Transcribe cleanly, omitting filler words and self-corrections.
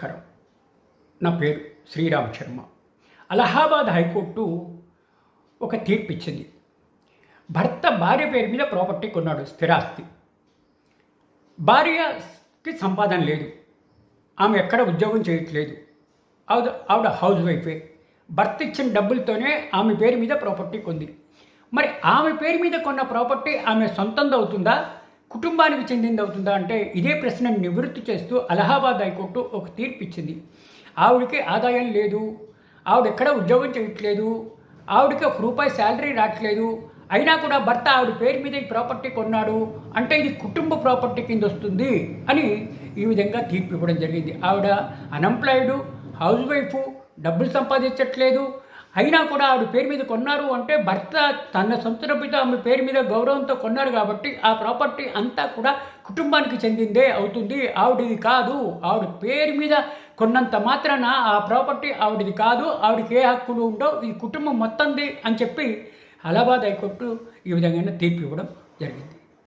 నమస్కారం. నా పేరు శ్రీరామ్ శర్మ. అలహాబాద్ హైకోర్టు ఒక తీర్పు ఇచ్చింది. భర్త భార్య పేరు మీద ప్రాపర్టీ కొన్నాడు, స్థిరాస్తి. భార్యకి సంపాదన లేదు, ఆమె ఎక్కడ ఉద్యోగం చేయట్లేదు, ఆవిడ హౌస్ వైఫే. భర్త ఇచ్చిన డబ్బులతోనే ఆమె పేరు మీద ప్రాపర్టీ కొంది. మరి ఆమె పేరు మీద కొన్న ప్రాపర్టీ ఆమె సొంతంది అవుతుందా, కుటుంబానికి చెందింది అవుతుందా అంటే ఇదే ప్రశ్నను నివృత్తి చేస్తూ అలహాబాద్ హైకోర్టు ఒక తీర్పు ఇచ్చింది. ఆవిడకి ఆదాయం లేదు, ఆవిడ ఎక్కడ ఉద్యోగం చేయట్లేదు, ఆవిడకి ₹1 శాలరీ రావట్లేదు, అయినా కూడా భర్త ఆవిడ పేరు మీద ఈ ప్రాపర్టీ కొన్నాడు అంటే ఇది కుటుంబ ప్రాపర్టీ కింద వస్తుంది అని ఈ విధంగా తీర్పు ఇవ్వడం జరిగింది. ఆవిడ అన్ఎంప్లాయిడ్, హౌస్ వైఫ్, డబ్బులు సంపాదించట్లేదు, అయినా కూడా ఆవిడ పేరు మీద కొన్నారు అంటే భర్త తన సొంత డబ్బుతో ఆమె పేరు మీద గౌరవంతో కొన్నారు కాబట్టి ఆ ప్రాపర్టీ అంతా కూడా కుటుంబానికి చెందిందే అవుతుంది, ఆవిడది కాదు. ఆవిడ పేరు మీద కొన్నంత మాత్రాన ఆ ప్రాపర్టీ ఆవిడది కాదు, ఆవిడకి ఏ హక్కులు ఉండవు, ఈ కుటుంబం మొత్తంది అని చెప్పి అలహాబాద్ హైకోర్టు ఈ విధంగా తీర్పు ఇవ్వడం జరిగింది.